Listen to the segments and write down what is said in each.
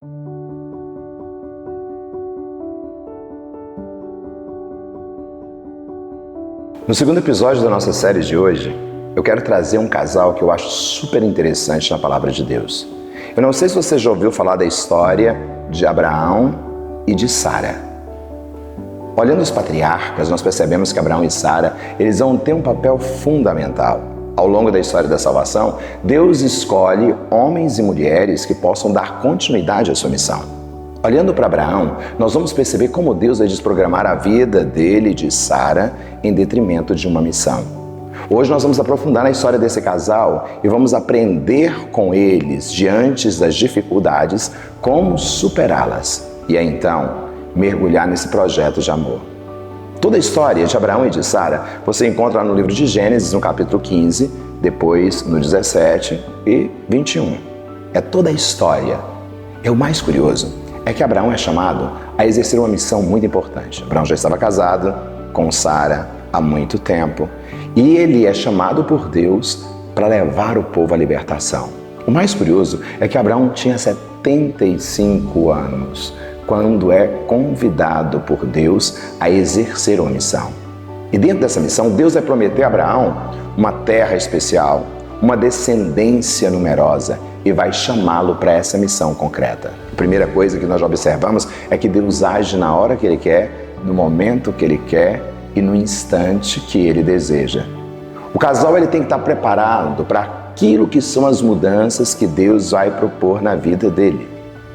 No segundo episódio da nossa série de hoje, eu quero trazer um casal que eu acho super interessante na palavra de Deus. Eu não sei se você já ouviu falar da história de Abraão e de Sara. Olhando os patriarcas, nós percebemos que Abraão e Sara, eles vão ter um papel fundamental. Ao longo da história da salvação, Deus escolhe homens e mulheres que possam dar continuidade à sua missão. Olhando para Abraão, nós vamos perceber como Deus vai desprogramar a vida dele e de Sara em detrimento de uma missão. Hoje nós vamos aprofundar na história desse casal e vamos aprender com eles, diante das dificuldades, como superá-las e aí então mergulhar nesse projeto de amor. Toda a história de Abraão e de Sara você encontra no livro de Gênesis, no capítulo 15, depois no 17 e 21. É toda a história. É o mais curioso. É que Abraão é chamado a exercer uma missão muito importante. Abraão já estava casado com Sara há muito tempo e ele é chamado por Deus para levar o povo à libertação. O mais curioso é que Abraão tinha 75 anos quando é convidado por Deus a exercer uma missão. E dentro dessa missão, Deus vai prometer a Abraão uma terra especial, uma descendência numerosa e vai chamá-lo para essa missão concreta. A primeira coisa que nós já observamos é que Deus age na hora que Ele quer, no momento que Ele quer e no instante que Ele deseja. O casal ele tem que estar preparado para aquilo que são as mudanças que Deus vai propor na vida dele.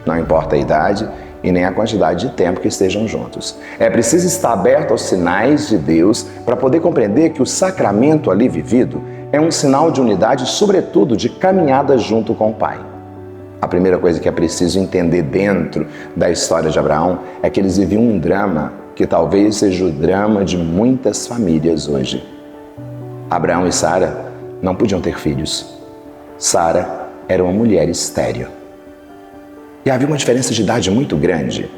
Não importa a idade e nem a quantidade de tempo que estejam juntos. É preciso estar aberto aos sinais de Deus para poder compreender que o sacramento ali vivido é um sinal de unidade, sobretudo de caminhada junto com o Pai. A primeira coisa que é preciso entender dentro da história de Abraão é que eles viviam um drama que talvez seja o drama de muitas famílias hoje. Abraão e Sara não podiam ter filhos. Sara era uma mulher estéril. E havia uma diferença de idade muito grande.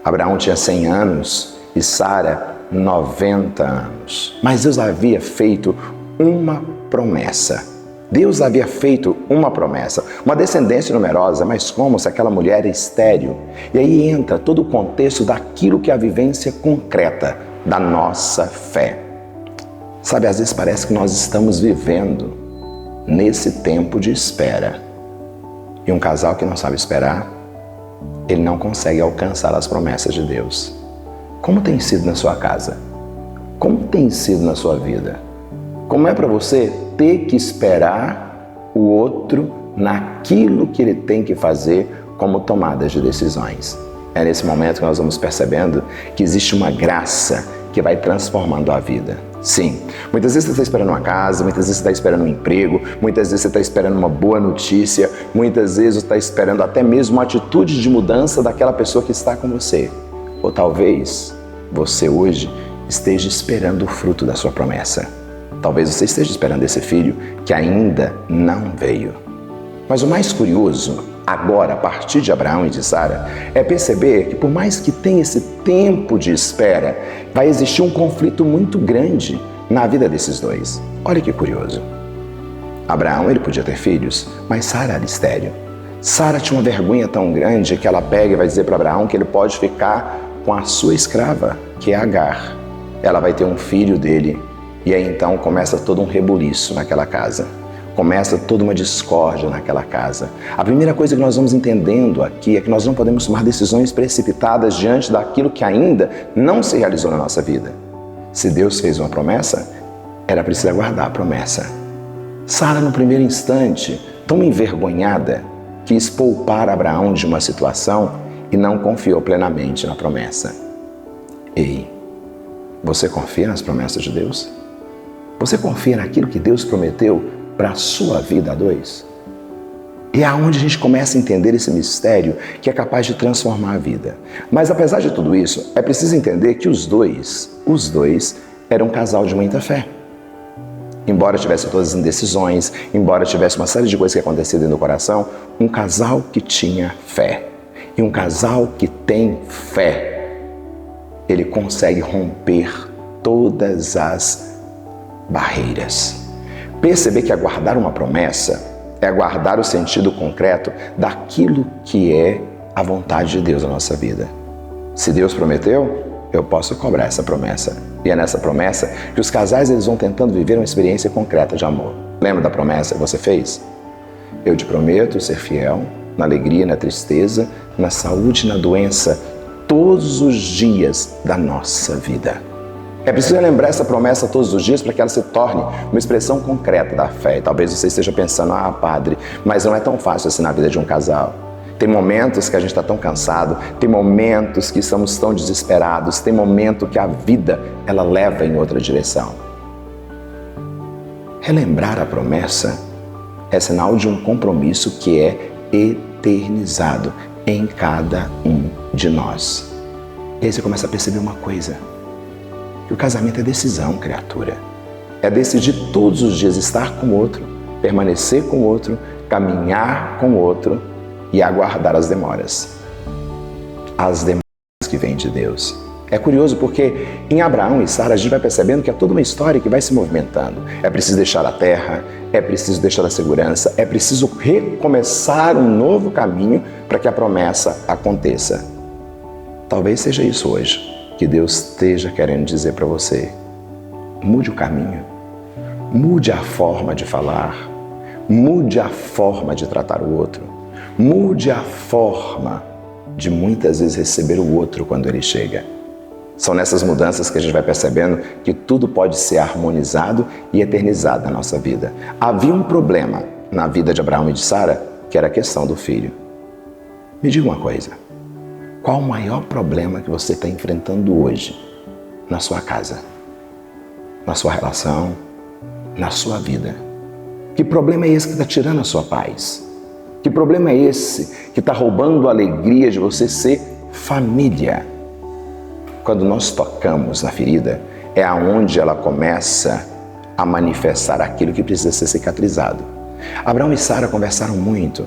Abraão tinha 100 anos e Sara 90 anos. Mas Deus havia feito uma promessa. Deus havia feito uma promessa, uma descendência numerosa, mas como se aquela mulher é estéril? E aí entra todo o contexto daquilo que é a vivência concreta da nossa fé. Sabe, às vezes parece que nós estamos vivendo nesse tempo de espera. E um casal que não sabe esperar, ele não consegue alcançar as promessas de Deus. Como tem sido na sua casa? Como tem sido na sua vida? Como é para você ter que esperar o outro naquilo que ele tem que fazer como tomadas de decisões? É nesse momento que nós vamos percebendo que existe uma graça que vai transformando a vida. Sim, muitas vezes você está esperando uma casa, muitas vezes você está esperando um emprego, muitas vezes você está esperando uma boa notícia, muitas vezes você está esperando até mesmo uma atitude de mudança daquela pessoa que está com você. Ou talvez você hoje esteja esperando o fruto da sua promessa. Talvez você esteja esperando esse filho que ainda não veio. Mas o mais curioso, agora, a partir de Abraão e de Sara, é perceber que por mais que tenha esse tempo de espera, vai existir um conflito muito grande na vida desses dois. Olha que curioso. Abraão, ele podia ter filhos, mas Sara era estéril. Sara tinha uma vergonha tão grande que ela pega e vai dizer para Abraão que ele pode ficar com a sua escrava, que é Agar. Ela vai ter um filho dele. E aí então começa todo um rebuliço naquela casa. Começa toda uma discórdia naquela casa. A primeira coisa que nós vamos entendendo aqui é que nós não podemos tomar decisões precipitadas diante daquilo que ainda não se realizou na nossa vida. Se Deus fez uma promessa, era preciso aguardar a promessa. Sara, no primeiro instante, tão envergonhada, quis poupar Abraão de uma situação e não confiou plenamente na promessa. Ei, você confia nas promessas de Deus? Você confia naquilo que Deus prometeu para a sua vida a dois? E é aonde a gente começa a entender esse mistério que é capaz de transformar a vida. Mas apesar de tudo isso, é preciso entender que os dois eram um casal de muita fé. Embora tivesse todas as indecisões, embora tivesse uma série de coisas que aconteciam dentro do coração, um casal que tinha fé. E um casal que tem fé, ele consegue romper todas as barreiras. Perceber que aguardar uma promessa é aguardar o sentido concreto daquilo que é a vontade de Deus na nossa vida. Se Deus prometeu, eu posso cobrar essa promessa. E é nessa promessa que os casais eles vão tentando viver uma experiência concreta de amor. Lembra da promessa que você fez? Eu te prometo ser fiel na alegria, na tristeza, na saúde e na doença, todos os dias da nossa vida. É preciso lembrar essa promessa todos os dias para que ela se torne uma expressão concreta da fé. E talvez você esteja pensando, padre, mas não é tão fácil assim na vida de um casal. Tem momentos que a gente está tão cansado, tem momentos que estamos tão desesperados, tem momento que a vida ela leva em outra direção. Relembrar a promessa é sinal de um compromisso que é eternizado em cada um de nós. E aí você começa a perceber uma coisa, que o casamento é decisão, criatura. É decidir todos os dias estar com o outro, permanecer com o outro, caminhar com o outro e aguardar as demoras. As demoras que vêm de Deus. É curioso porque em Abraão e Sara a gente vai percebendo que é toda uma história que vai se movimentando. É preciso deixar a terra, é preciso deixar a segurança, é preciso recomeçar um novo caminho para que a promessa aconteça. Talvez seja isso hoje que Deus esteja querendo dizer para você. Mude o caminho, mude a forma de falar, mude a forma de tratar o outro, mude a forma de muitas vezes receber o outro quando ele chega. São nessas mudanças que a gente vai percebendo que tudo pode ser harmonizado e eternizado na nossa vida. Havia um problema na vida de Abraão e de Sara, que era a questão do filho. Me diga uma coisa, qual o maior problema que você está enfrentando hoje na sua casa, na sua relação, na sua vida? Que problema é esse que está tirando a sua paz? Que problema é esse que está roubando a alegria de você ser família? Quando nós tocamos na ferida, é aonde ela começa a manifestar aquilo que precisa ser cicatrizado. Abraão e Sara conversaram muito.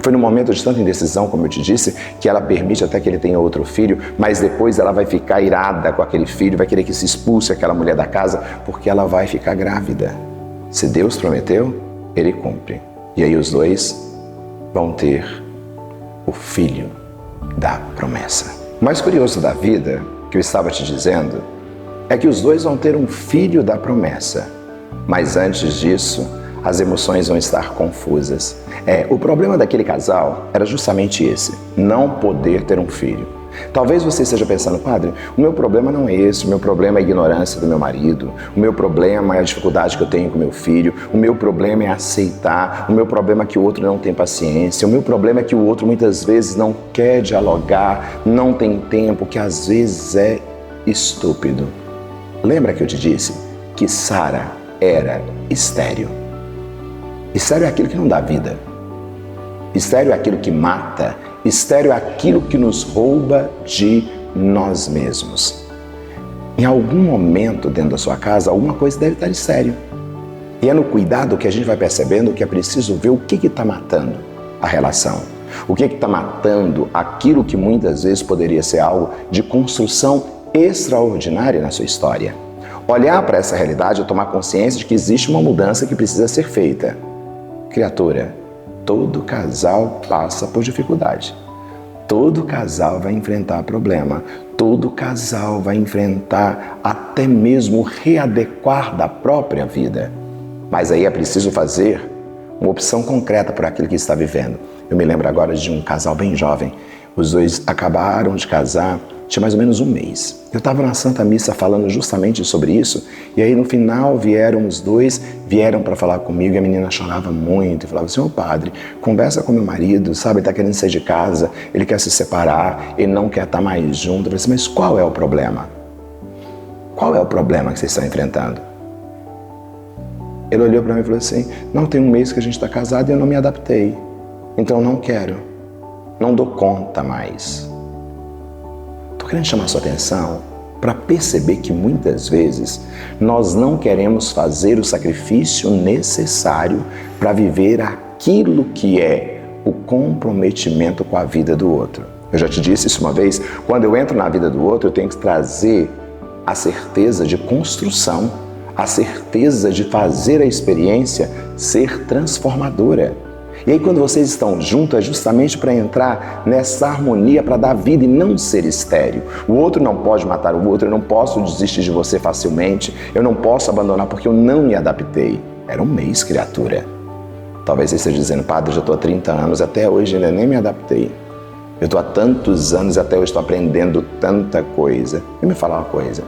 Foi num momento de tanta indecisão, como eu te disse, que ela permite até que ele tenha outro filho, mas depois ela vai ficar irada com aquele filho, vai querer que se expulse aquela mulher da casa, porque ela vai ficar grávida. Se Deus prometeu, Ele cumpre. E aí os dois vão ter o filho da promessa. O mais curioso da vida, que eu estava te dizendo, é que os dois vão ter um filho da promessa. Mas antes disso, as emoções vão estar confusas. O problema daquele casal era justamente esse, não poder ter um filho. Talvez você esteja pensando, padre, o meu problema não é esse, o meu problema é a ignorância do meu marido, o meu problema é a dificuldade que eu tenho com meu filho, o meu problema é aceitar, o meu problema é que o outro não tem paciência, o meu problema é que o outro muitas vezes não quer dialogar, não tem tempo, que às vezes é estúpido. Lembra que eu te disse que Sara era estéril? Estéril é aquilo que não dá vida. Estéril é aquilo que mata. Estéril é aquilo que nos rouba de nós mesmos. Em algum momento dentro da sua casa, alguma coisa deve estar estéril. E é no cuidado que a gente vai percebendo que é preciso ver o que está matando a relação. O que está matando aquilo que muitas vezes poderia ser algo de construção extraordinária na sua história. Olhar para essa realidade e tomar consciência de que existe uma mudança que precisa ser feita. Criatura, todo casal passa por dificuldade. Todo casal vai enfrentar problema. Todo casal vai enfrentar até mesmo o readequar da própria vida. Mas aí é preciso fazer uma opção concreta por aquilo que está vivendo. Eu me lembro agora de um casal bem jovem. Os dois acabaram de casar, tinha mais ou menos um mês. Eu estava na Santa Missa falando justamente sobre isso, e aí no final vieram os dois, vieram para falar comigo, e a menina chorava muito, e falava assim, padre, conversa com meu marido, sabe, ele está querendo sair de casa, ele quer se separar, ele não quer estar mais junto. Eu falei assim, mas qual é o problema? Qual é o problema que vocês estão enfrentando? Ele olhou para mim e falou assim, não, tem um mês que a gente está casado e eu não me adaptei, então eu não quero, não dou conta mais. Estou querendo chamar sua atenção para perceber que muitas vezes nós não queremos fazer o sacrifício necessário para viver aquilo que é o comprometimento com a vida do outro. Eu já te disse isso uma vez, quando eu entro na vida do outro, eu tenho que trazer a certeza de construção, a certeza de fazer a experiência ser transformadora. E aí quando vocês estão juntos é justamente para entrar nessa harmonia, para dar vida e não ser estéril. O outro não pode matar o outro, eu não posso desistir de você facilmente, eu não posso abandonar porque eu não me adaptei. Era um mês, criatura. Talvez você esteja dizendo, padre, já estou há 30 anos, até hoje ainda nem me adaptei. Eu estou há tantos anos e até hoje estou aprendendo tanta coisa. E me fala uma coisa,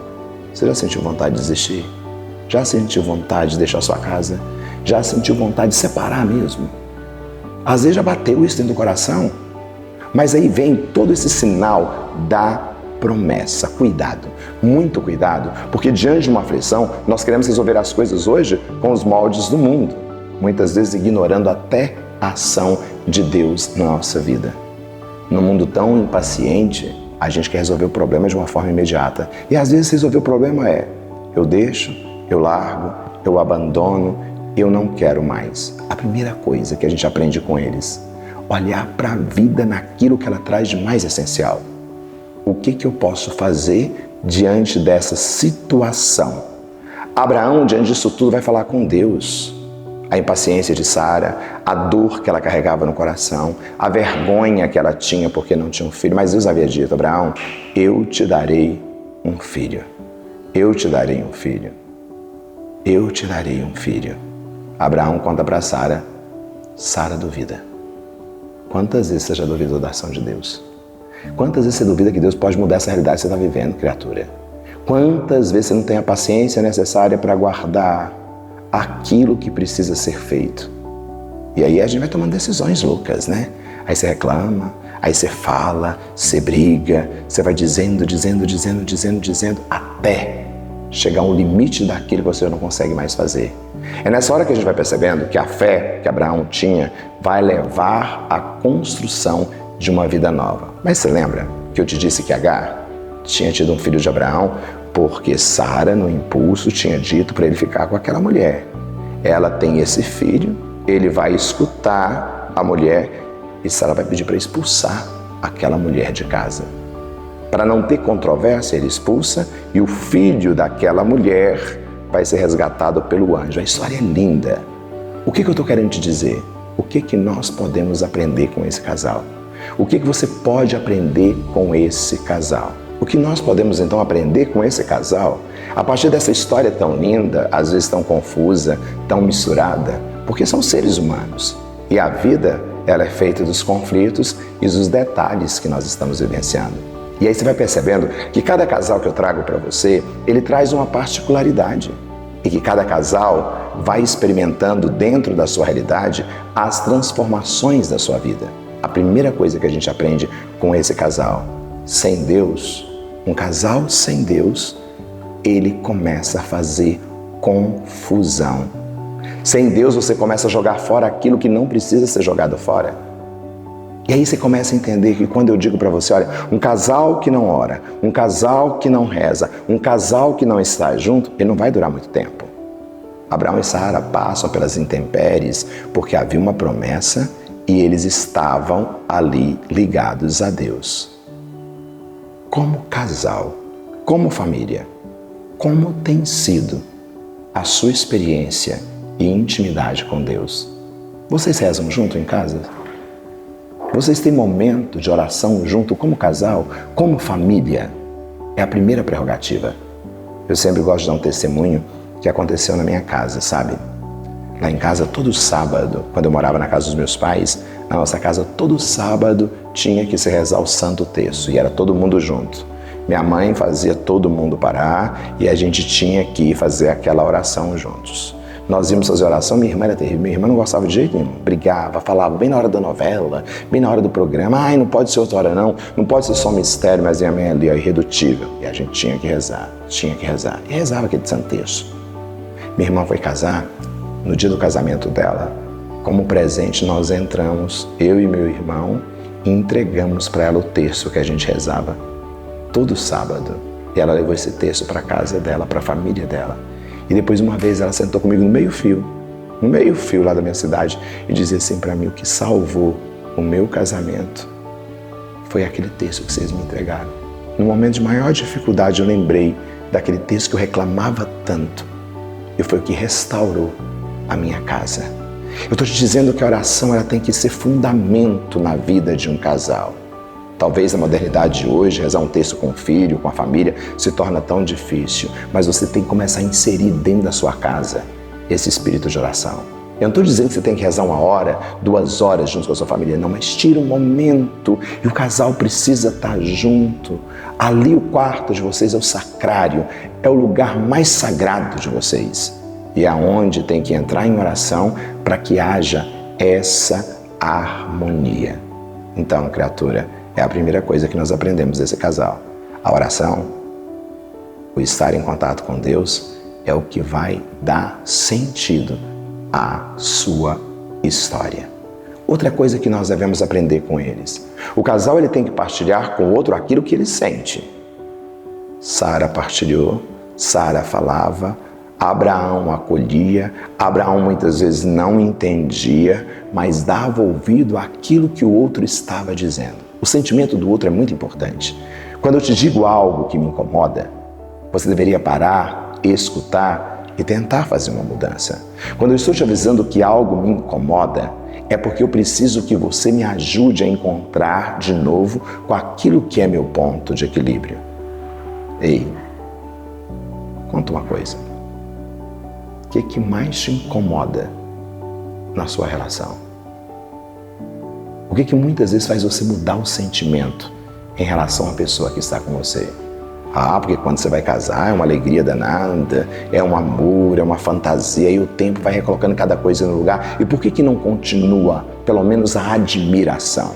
você já sentiu vontade de desistir? Já sentiu vontade de deixar sua casa? Já sentiu vontade de separar mesmo? Às vezes já bateu isso dentro do coração, mas aí vem todo esse sinal da promessa. Cuidado, muito cuidado, porque diante de uma aflição, nós queremos resolver as coisas hoje com os moldes do mundo, muitas vezes ignorando até a ação de Deus na nossa vida. Num mundo tão impaciente, a gente quer resolver o problema de uma forma imediata. E às vezes resolver o problema é, eu deixo, eu largo, eu abandono, eu não quero mais. A primeira coisa que a gente aprende com eles, olhar para a vida naquilo que ela traz de mais essencial. O que eu posso fazer diante dessa situação? Abraão, diante disso tudo, vai falar com Deus. A impaciência de Sara, a dor que ela carregava no coração, a vergonha que ela tinha porque não tinha um filho. Mas Deus havia dito, Abraão, eu te darei um filho. Eu te darei um filho. Eu te darei um filho. Abraão conta para Sara, Sara duvida. Quantas vezes você já duvidou da ação de Deus? Quantas vezes você duvida que Deus pode mudar essa realidade que você está vivendo, criatura? Quantas vezes você não tem a paciência necessária para guardar aquilo que precisa ser feito? E aí a gente vai tomando decisões loucas, né? Aí você reclama, aí você fala, você briga, você vai dizendo, até chegar a um limite daquilo que você não consegue mais fazer. É nessa hora que a gente vai percebendo que a fé que Abraão tinha vai levar à construção de uma vida nova. Mas você lembra que eu te disse que Agar tinha tido um filho de Abraão porque Sara, no impulso, tinha dito para ele ficar com aquela mulher. Ela tem esse filho, ele vai escutar a mulher e Sara vai pedir para expulsar aquela mulher de casa. Para não ter controvérsia, ele expulsa e o filho daquela mulher vai ser resgatado pelo anjo. A história é linda. O que eu estou querendo te dizer? O que nós podemos aprender com esse casal? O que você pode aprender com esse casal? O que nós podemos então aprender com esse casal? A partir dessa história tão linda, às vezes tão confusa, tão misturada, porque são seres humanos. E a vida, ela é feita dos conflitos e dos detalhes que nós estamos vivenciando. E aí você vai percebendo que cada casal que eu trago para você, ele traz uma particularidade. E que cada casal vai experimentando dentro da sua realidade as transformações da sua vida. A primeira coisa que a gente aprende com esse casal, sem Deus, um casal sem Deus, ele começa a fazer confusão. Sem Deus você começa a jogar fora aquilo que não precisa ser jogado fora. E aí você começa a entender que quando eu digo para você, olha, um casal que não ora, um casal que não reza, um casal que não está junto, ele não vai durar muito tempo. Abraão e Sara passam pelas intempéries porque havia uma promessa e eles estavam ali ligados a Deus. Como casal, como família, como tem sido a sua experiência e intimidade com Deus? Vocês rezam junto em casa? Vocês têm momento de oração junto como casal, como família? É a primeira prerrogativa. Eu sempre gosto de dar um testemunho que aconteceu na minha casa, sabe? Lá em casa, todo sábado, quando eu morava na casa dos meus pais, na nossa casa, todo sábado tinha que se rezar o Santo Terço e era todo mundo junto. Minha mãe fazia todo mundo parar e a gente tinha que fazer aquela oração juntos. Nós íamos fazer oração, minha irmã era terrível, minha irmã não gostava de jeito nenhum, brigava, falava bem na hora da novela, bem na hora do programa, ai, não pode ser outra hora não pode ser só mistério, mas minha mãe ali é irredutível. E a gente tinha que rezar, e rezava aquele Santo Terço. Minha irmã foi casar, no dia do casamento dela, como presente nós entramos, eu e meu irmão, e entregamos para ela o terço que a gente rezava todo sábado. E ela levou esse terço para a casa dela, para a família dela. E depois uma vez ela sentou comigo no meio-fio lá da minha cidade e dizia assim para mim, o que salvou o meu casamento foi aquele terço que vocês me entregaram. No momento de maior dificuldade eu lembrei daquele terço que eu reclamava tanto e foi o que restaurou a minha casa. Eu estou te dizendo que a oração ela tem que ser fundamento na vida de um casal. Talvez na modernidade de hoje, rezar um texto com o filho, com a família, se torna tão difícil, mas você tem que começar a inserir dentro da sua casa esse espírito de oração. Eu não estou dizendo que você tem que rezar 1 hora, 2 horas junto com a sua família, não, mas tira um momento e o casal precisa estar junto. Ali o quarto de vocês é o sacrário, é o lugar mais sagrado de vocês. E é onde tem que entrar em oração para que haja essa harmonia. Então, criatura, é a primeira coisa que nós aprendemos desse casal. A oração, o estar em contato com Deus, é o que vai dar sentido à sua história. Outra coisa que nós devemos aprender com eles. O casal ele tem que partilhar com o outro aquilo que ele sente. Sara partilhou, Sara falava, Abraão acolhia, Abraão muitas vezes não entendia, mas dava ouvido àquilo que o outro estava dizendo. O sentimento do outro é muito importante. Quando eu te digo algo que me incomoda, você deveria parar, escutar e tentar fazer uma mudança. Quando eu estou te avisando que algo me incomoda, é porque eu preciso que você me ajude a encontrar de novo com aquilo que é meu ponto de equilíbrio. Ei, conta uma coisa. O que mais te incomoda na sua relação? O que muitas vezes faz você mudar o sentimento em relação à pessoa que está com você? Ah, porque quando você vai casar é uma alegria danada, é um amor, é uma fantasia, e o tempo vai recolocando cada coisa no lugar. E por que não continua, pelo menos, a admiração?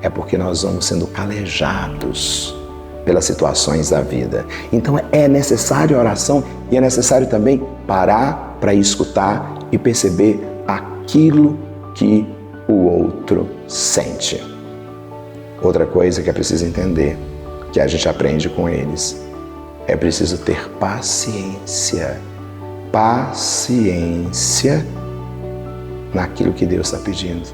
É porque nós vamos sendo calejados pelas situações da vida. Então é necessário a oração e é necessário também parar para escutar e perceber aquilo que o outro sente. Outra coisa que é preciso entender, que a gente aprende com eles, é preciso ter paciência. Paciência naquilo que Deus está pedindo.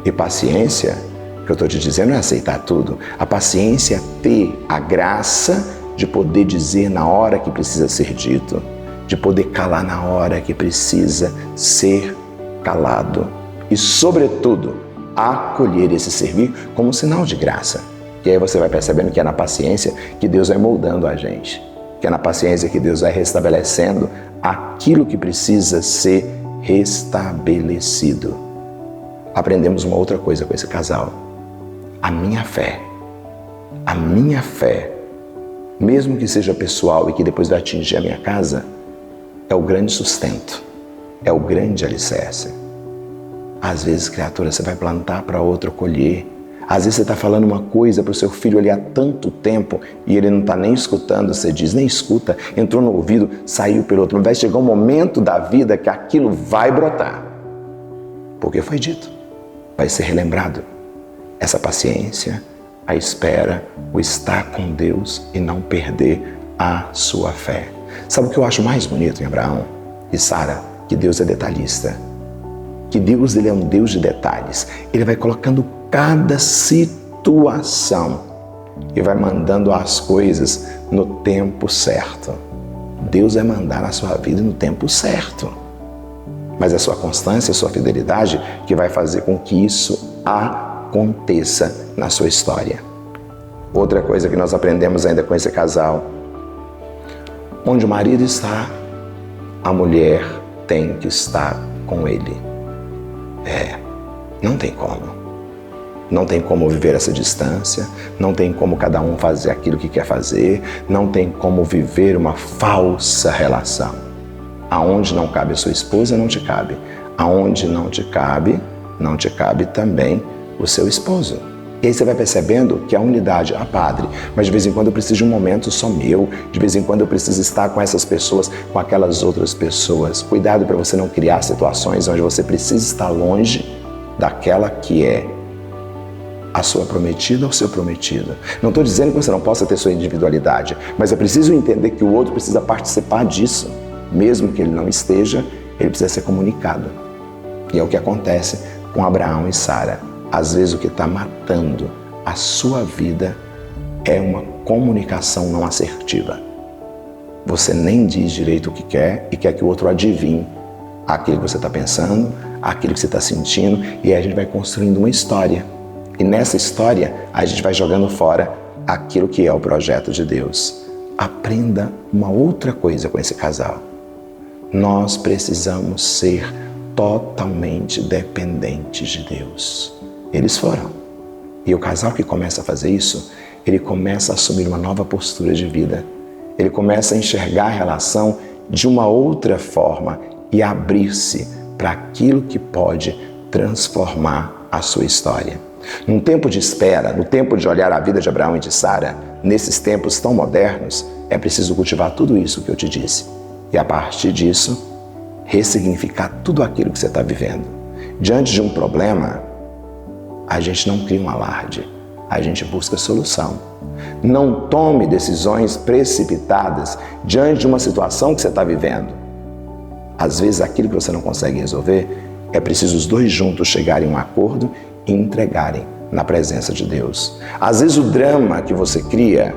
E paciência, que eu estou te dizendo, é aceitar tudo. A paciência é ter a graça de poder dizer na hora que precisa ser dito, de poder calar na hora que precisa ser calado. E, sobretudo, acolher esse servir como um sinal de graça. E aí você vai percebendo que é na paciência que Deus vai moldando a gente, que é na paciência que Deus vai restabelecendo aquilo que precisa ser restabelecido. Aprendemos uma outra coisa com esse casal. A minha fé, mesmo que seja pessoal e que depois vai atingir a minha casa, é o grande sustento, é o grande alicerce. Às vezes, criatura, você vai plantar para outro colher. Às vezes você está falando uma coisa para o seu filho ali há tanto tempo e ele não está nem escutando, você diz, nem escuta, entrou no ouvido, saiu pelo outro. Mas vai chegar um momento da vida que aquilo vai brotar. Porque foi dito, vai ser relembrado. Essa paciência, a espera, o estar com Deus e não perder a sua fé. Sabe o que eu acho mais bonito em Abraão e Sara? Que Deus é detalhista. Que Deus ele é um Deus de detalhes. Ele vai colocando cada situação e vai mandando as coisas no tempo certo. Deus vai mandar na sua vida no tempo certo. Mas é a sua constância, a sua fidelidade que vai fazer com que isso aconteça na sua história. Outra coisa que nós aprendemos ainda com esse casal, onde o marido está, a mulher tem que estar com ele. Não tem como. Não tem como viver essa distância, não tem como cada um fazer aquilo que quer fazer, não tem como viver uma falsa relação. Aonde não cabe a sua esposa, não te cabe. Aonde não te cabe também o seu esposo. E aí você vai percebendo que a unidade, padre, mas de vez em quando eu preciso de um momento só meu, de vez em quando eu preciso estar com essas pessoas, com aquelas outras pessoas. Cuidado para você não criar situações onde você precisa estar longe daquela que é a sua prometida ou seu prometido. Não estou dizendo que você não possa ter sua individualidade, mas é preciso entender que o outro precisa participar disso. Mesmo que ele não esteja, ele precisa ser comunicado. E é o que acontece com Abraão e Sara. Às vezes o que está matando a sua vida é uma comunicação não assertiva. Você nem diz direito o que quer e quer que o outro adivinhe aquilo que você está pensando, aquilo que você está sentindo, e aí a gente vai construindo uma história. E nessa história, a gente vai jogando fora aquilo que é o projeto de Deus. Aprenda uma outra coisa com esse casal. Nós precisamos ser totalmente dependentes de Deus. Eles foram. E o casal que começa a fazer isso, ele começa a assumir uma nova postura de vida. Ele começa a enxergar a relação de uma outra forma e abrir-se para aquilo que pode transformar a sua história. Num tempo de espera, no tempo de olhar a vida de Abraão e de Sara, nesses tempos tão modernos, é preciso cultivar tudo isso que eu te disse. E a partir disso, ressignificar tudo aquilo que você está vivendo. Diante de um problema, a gente não cria um alarde, a gente busca solução. Não tome decisões precipitadas diante de uma situação que você está vivendo. Às vezes, aquilo que você não consegue resolver, é preciso os dois juntos chegarem a um acordo e entregarem na presença de Deus. Às vezes, o drama que você cria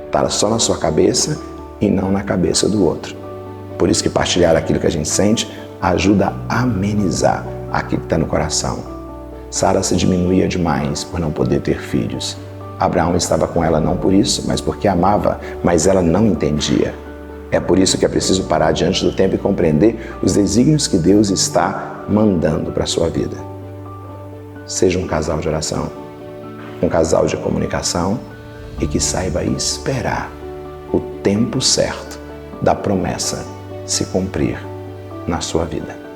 está só na sua cabeça e não na cabeça do outro. Por isso que partilhar aquilo que a gente sente ajuda a amenizar aquilo que está no coração. Sara se diminuía demais por não poder ter filhos. Abraão estava com ela não por isso, mas porque amava, mas ela não entendia. É por isso que é preciso parar diante do tempo e compreender os desígnios que Deus está mandando para a sua vida. Seja um casal de oração, um casal de comunicação e que saiba esperar o tempo certo da promessa se cumprir na sua vida.